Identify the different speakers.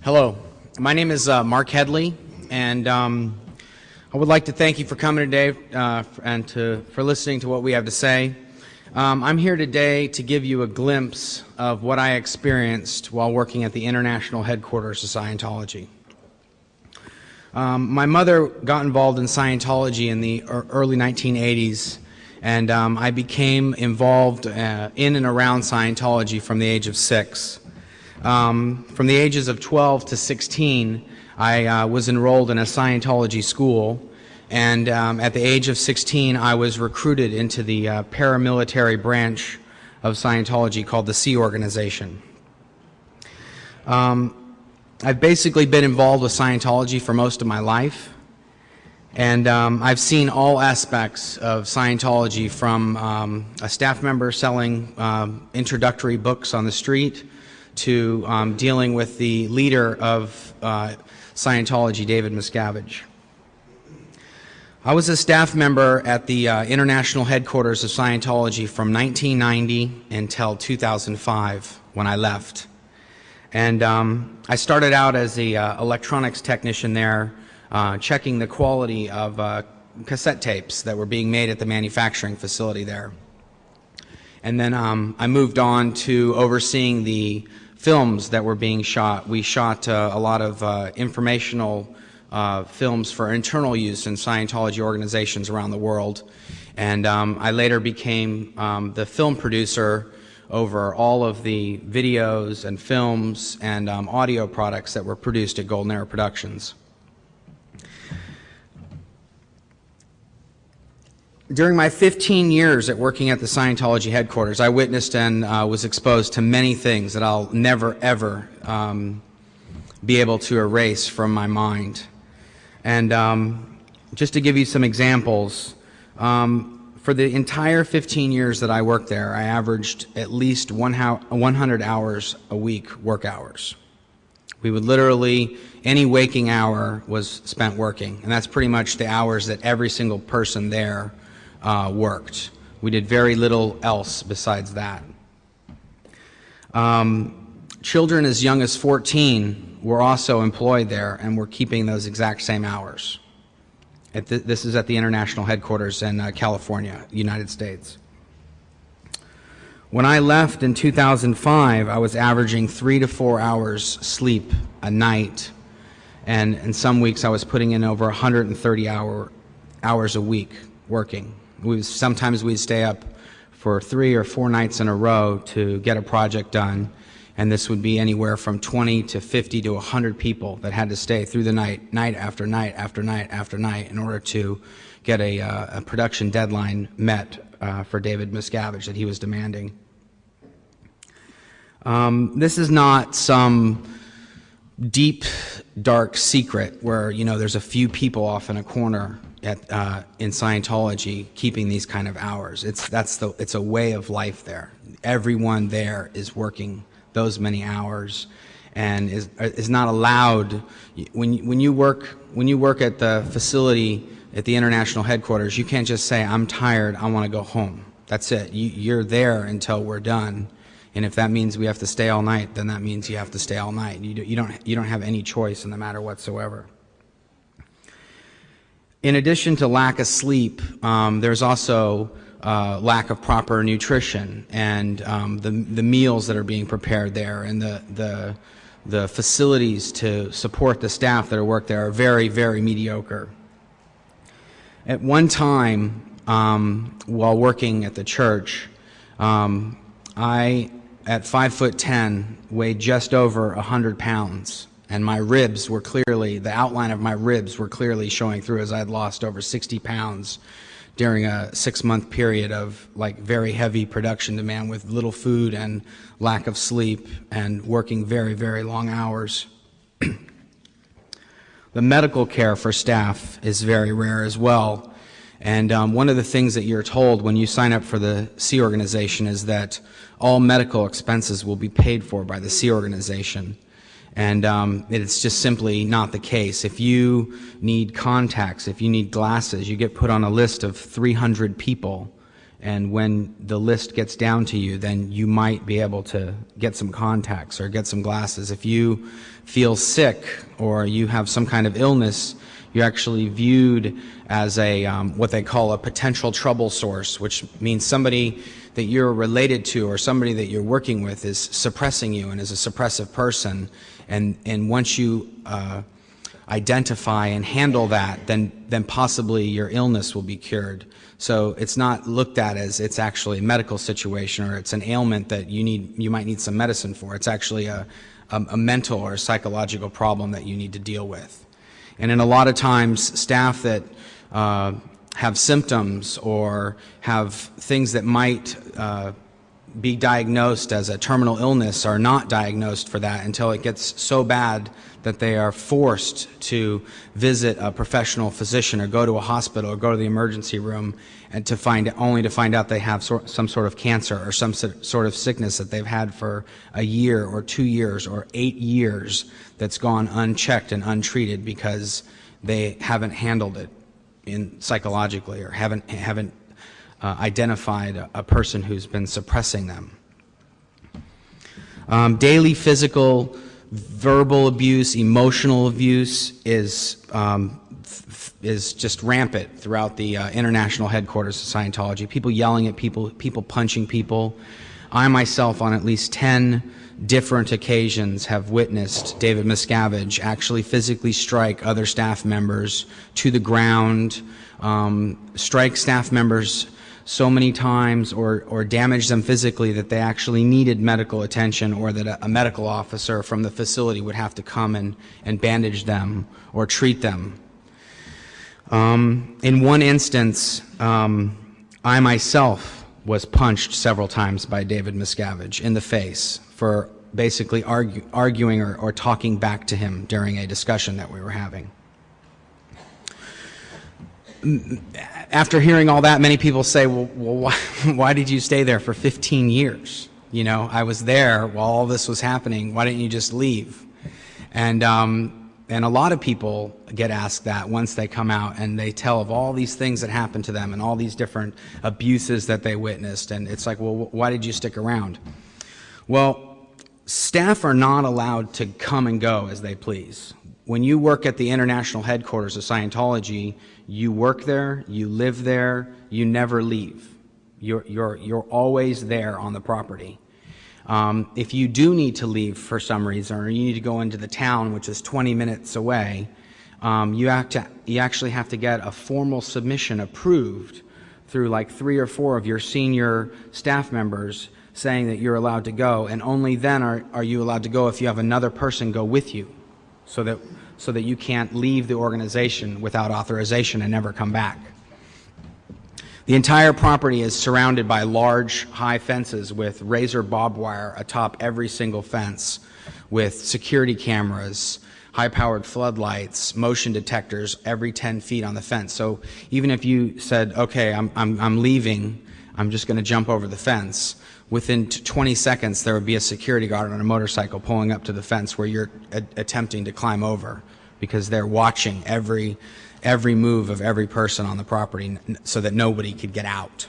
Speaker 1: Hello, my name is Marc Headley, and I would like to thank you for coming today and for listening to what we have to say. I'm here today to give you a glimpse of what I experienced while working at the international headquarters of Scientology. My mother got involved in Scientology in the early 1980s, and I became involved in and around Scientology from the age of 6. From the ages of 12 to 16, I was enrolled in a Scientology school, and at the age of 16, I was recruited into the paramilitary branch of Scientology called the Sea Organization. I've basically been involved with Scientology for most of my life, and I've seen all aspects of Scientology, from a staff member selling introductory books on the street to dealing with the leader of Scientology, David Miscavige. I was a staff member at the international headquarters of Scientology from 1990 until 2005 when I left. And I started out as the electronics technician there, checking the quality of cassette tapes that were being made at the manufacturing facility there. And then I moved on to overseeing the films that were being shot. We shot a lot of informational films for internal use in Scientology organizations around the world. And I later became the film producer over all of the videos and films and audio products that were produced at Golden Era Productions. During my 15 years at working at the Scientology headquarters, I witnessed and was exposed to many things that I'll never, ever be able to erase from my mind. And just to give you some examples, for the entire 15 years that I worked there, I averaged at least 100 hours a week work hours. We would literally, any waking hour was spent working, and that's pretty much the hours that every single person there worked. We did very little else besides that. Children as young as 14 were also employed there and were keeping those exact same hours. This is at the international headquarters in California, United States. When I left in 2005, I was averaging 3 to 4 hours sleep a night, and in some weeks I was putting in over 130 hours a week working. Sometimes we'd stay up for 3 or 4 nights in a row to get a project done, and this would be anywhere from 20 to 50 to 100 people that had to stay through the night, night after night after night after night, in order to get a production deadline met for David Miscavige that he was demanding. This is not some deep, dark secret where, you know, there's a few people off in a corner in Scientology keeping these kind of hours. It's a way of life there. Everyone there is working those many hours, and is not allowed. When you work at the facility at the international headquarters, you can't just say, "I'm tired, I want to go home." That's it. You're there until we're done, and if that means we have to stay all night, then that means you have to stay all night. You don't have any choice in the matter whatsoever. In addition to lack of sleep, there's also lack of proper nutrition, and the meals that are being prepared there, and the facilities to support the staff that are work there are very, very mediocre. At one time, while working at the church, I, at 5'10", weighed just over 100 pounds. And my ribs were clearly, the outline of my ribs were clearly showing through, as I had lost over 60 pounds during a 6-month period of like very heavy production demand with little food and lack of sleep and working very, very long hours. The medical care for staff is very rare as well. And one of the things that you're told when you sign up for the Sea Organization is that all medical expenses will be paid for by the Sea Organization. And it's just simply not the case. If you need contacts, if you need glasses, you get put on a list of 300 people, And when the list gets down to you, then you might be able to get some contacts or get some glasses. If you feel sick or you have some kind of illness, you're actually viewed as a what they call a potential trouble source, which means somebody that you're related to or somebody that you're working with is suppressing you and is a suppressive person. And once you identify and handle that, then possibly your illness will be cured. So it's not looked at as it's actually a medical situation or it's an ailment that you might need some medicine for. It's actually a mental or a psychological problem that you need to deal with. And in a lot of times, staff that have symptoms or have things that might be diagnosed as a terminal illness are not diagnosed for that until it gets so bad that they are forced to visit a professional physician or go to a hospital or go to the emergency room and only to find out they have some sort of cancer or some sort of sickness that they've had for a year or 2 years or 8 years that's gone unchecked and untreated because they haven't handled it psychologically or haven't identified a person who's been suppressing them. Daily physical, verbal abuse, emotional abuse is just rampant throughout the international headquarters of Scientology. People yelling at people, people punching people. I myself, on at least 10 different occasions, have witnessed David Miscavige actually physically strike other staff members to the ground, strike staff members so many times or damage them physically that they actually needed medical attention or that a medical officer from the facility would have to come and bandage them or treat them. In one instance, I myself was punched several times by David Miscavige in the face for basically arguing or talking back to him during a discussion that we were having. After hearing all that, many people say, well why did you stay there for 15 years? You know, I was there while all this was happening. Why didn't you just leave? And a lot of people get asked that once they come out and they tell of all these things that happened to them and all these different abuses that they witnessed. And it's like, well, why did you stick around? Well, staff are not allowed to come and go as they please. When you work at the international headquarters of Scientology, you work there, you live there, you never leave. You're always there on the property. If you do need to leave for some reason, or you need to go into the town, which is 20 minutes away, you actually have to get a formal submission approved through like 3 or 4 of your senior staff members saying that you're allowed to go, and only then are you allowed to go if you have another person go with you, so that you can't leave the organization without authorization and never come back. The entire property is surrounded by large, high fences with razor barbed wire atop every single fence, with security cameras, high-powered floodlights, motion detectors every 10 feet on the fence. So even if you said, okay, I'm leaving, I'm just going to jump over the fence, within 20 seconds there would be a security guard on a motorcycle pulling up to the fence where you're attempting to climb over, because they're watching every move of every person on the property so that nobody could get out.